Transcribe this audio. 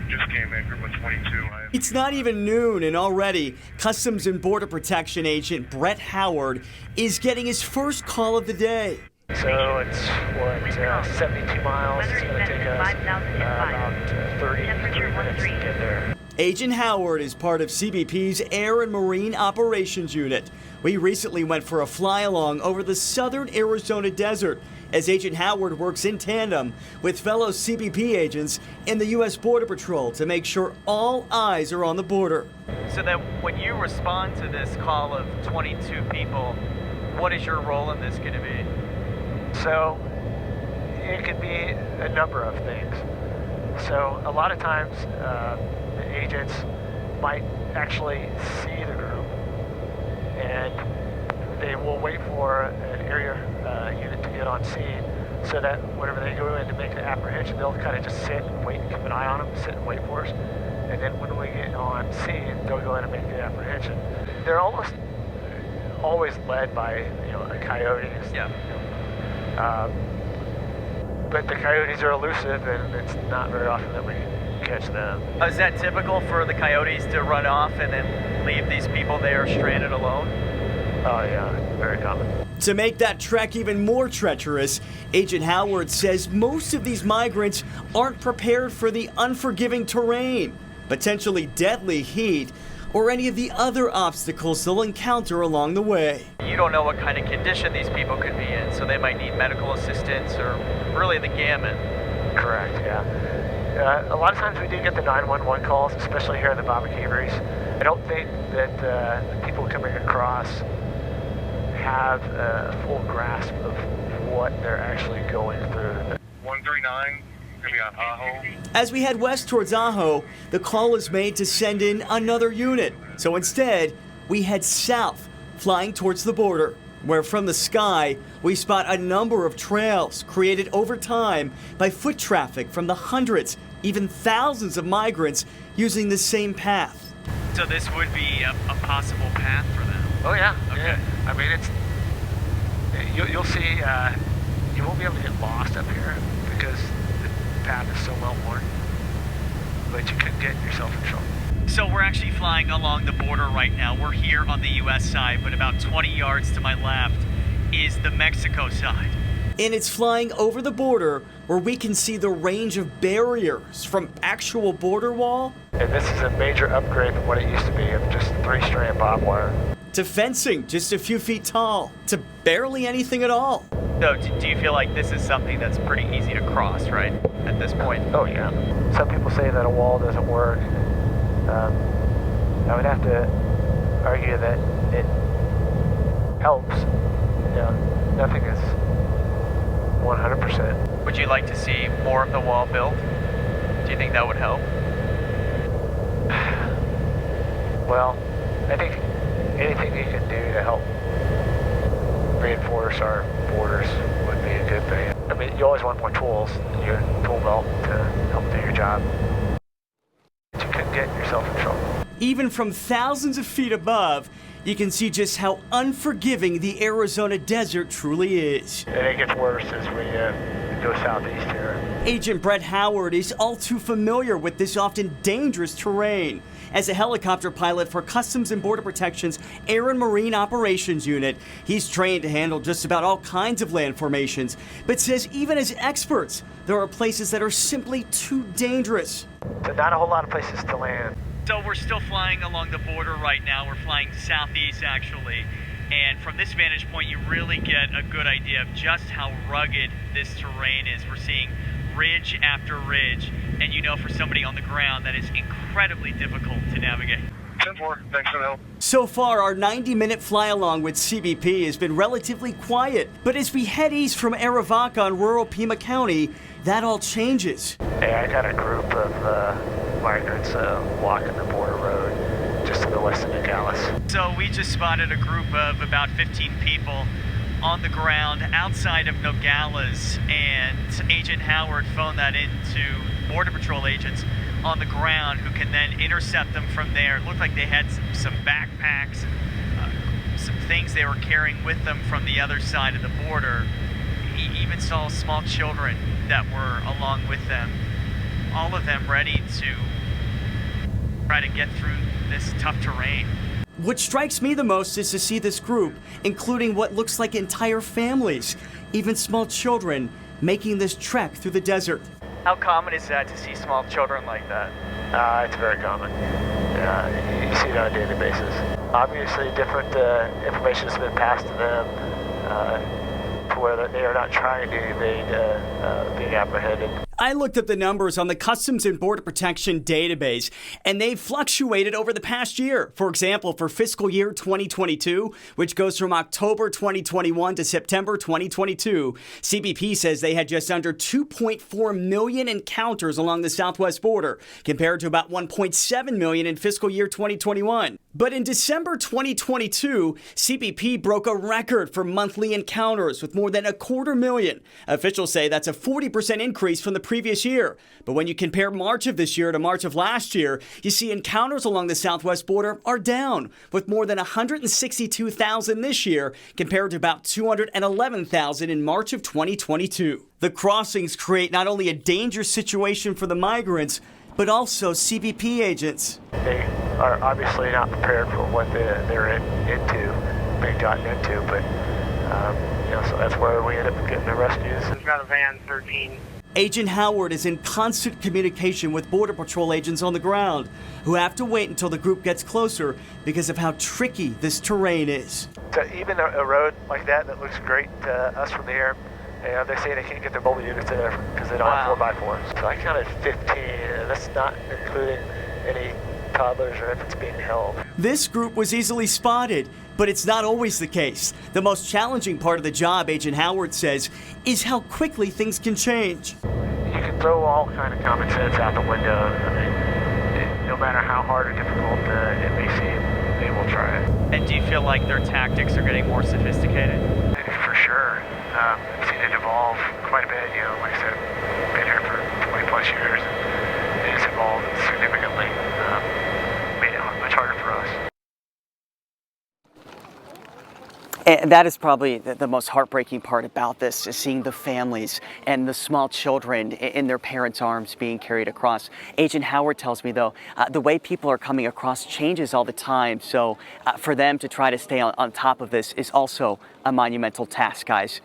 Just came in, group of 22. It's not even noon, and already Customs and Border Protection agent Brett Howard is getting his first call of the day. So it's, 72 miles. It's going to take us about 30 minutes to get there. Agent Howard is part of CBP's Air and Marine Operations Unit. We recently went for a fly-along over the southern Arizona desert as Agent Howard works in tandem with fellow CBP agents in the U.S. Border Patrol to make sure all eyes are on the border. So then when you respond to this call of 22 people, what is your role in this going to be? So it could be a number of things. So a lot of times the agents might actually see the group and they will wait for an area unit to get on scene so that whenever they go in to make the apprehension, they'll kind of just sit and wait, keep an eye on them, sit and wait for us. And then when we get on scene, they'll go in and make the apprehension. They're almost always led by, the coyotes. Yeah. But the coyotes are elusive, and it's not very often that we catch them. Is that typical for the coyotes to run off and then leave these people there stranded alone? Oh yeah, very common. To make that trek even more treacherous, Agent Howard says most of these migrants aren't prepared for the unforgiving terrain, potentially deadly heat, or any of the other obstacles they'll encounter along the way. You don't know what kind of condition these people could be in, so they might need medical assistance or really the gamut. Correct, yeah. A lot of times we do get the 911 calls, especially here in the Baba-Kibris. I don't think that the people coming across have a full grasp of what they're actually going through. 139, gonna be on Ajo. As we head west towards Ajo, the call is made to send in another unit. So instead, we head south, flying towards the border, where from the sky, we spot a number of trails created over time by foot traffic from the hundreds, even thousands of migrants using the same path. So this would be a possible path for them? Oh yeah, Okay. yeah. I mean, you'll see, you won't be able to get lost up here because the path is so well worn, but you could get yourself in trouble. So we're actually flying along the border right now. We're here on the U.S. side, but about 20 yards to my left is the Mexico side. And it's flying over the border where we can see the range of barriers from actual border wall And this is a major upgrade from what it used to be of just 3-strand barbed wire. to fencing just a few feet tall to barely anything at all. So do you feel like this is something that's pretty easy to cross, right, at this point? Oh yeah. Some people say that a wall doesn't work. I would have to argue that it helps. Nothing is 100%. Would you like to see more of the wall built? Do you think that would help? Well, I think anything you can do to help reinforce our borders would be a good thing. I mean, you always want more tools in your tool belt to help do your job. But you could get yourself in trouble. Even from thousands of feet above, you can see just how unforgiving the Arizona desert truly is. And it gets worse as we go southeast here. Agent Brett Howard is all too familiar with this often dangerous terrain. As a helicopter pilot for Customs and Border Protection's Air and Marine Operations Unit, he's trained to handle just about all kinds of land formations, but says even as experts, there are places that are simply too dangerous. So not a whole lot of places to land. So we're still flying along the border right now. We're flying southeast, actually. And from this vantage point, you really get a good idea of just how rugged this terrain is. We're seeing ridge after ridge. And you know, for somebody on the ground, that is incredibly difficult to navigate. 10-4, thanks for the help. So far, our 90-minute fly-along with CBP has been relatively quiet. But as we head east from Arivaca in rural Pima County, that all changes. Hey, I got a group of migrants walking the border road just to the west of Nogales. So we just spotted a group of about 15 people on the ground outside of Nogales, and Agent Howard phoned that in to Border Patrol agents on the ground who can then intercept them from there. It looked like they had some backpacks, some things they were carrying with them from the other side of the border. He even saw small children that were along with them. all of them ready to try to get through this tough terrain. What strikes me the most is to see this group, including what looks like entire families, even small children, making this trek through the desert. How common is that to see small children like that? It's very common. You see it on a daily basis. Obviously, different information has been passed to them to where they are not trying to evade being apprehended. I looked up the numbers on the Customs and Border Protection database, and they've fluctuated over the past year. For example, for fiscal year 2022, which goes from October 2021 to September 2022, CBP says they had just under 2.4 million encounters along the southwest border, compared to about 1.7 million in fiscal year 2021. But in December 2022, CBP broke a record for monthly encounters with more than 250,000. Officials say that's a 40% increase from the previous year. But when you compare March of this year to March of last year, you see encounters along the southwest border are down, with more than 162,000 this year compared to about 211,000 in March of 2022. The crossings create not only a dangerous situation for the migrants, but also CBP agents. They are obviously not prepared for what they're being gotten into, but so that's where we end up getting the rescues. We've got a van 13. Agent Howard is in constant communication with Border Patrol agents on the ground, who have to wait until the group gets closer because of how tricky this terrain is. So even a road like that looks great to us from the air, they say they can't get their mobile units in there because they don't have 4x4s. So I counted 15, and that's not including any toddlers or infants being held. This group was easily spotted, but it's not always the case. The most challenging part of the job, Agent Howard says, is how quickly things can change. You can throw all kind of common sense out the window. I mean, no matter how hard or difficult it may seem, they will try it. And do you feel like their tactics are getting more sophisticated? For sure. I've seen it evolve quite a bit. Like I said, I've been here for 20 plus years. It has evolved significantly. Made it much harder for us. And that is probably the most heartbreaking part about this, is seeing the families and the small children in their parents' arms being carried across. Agent Howard tells me, though, the way people are coming across changes all the time. So for them to try to stay on top of this is also a monumental task, guys.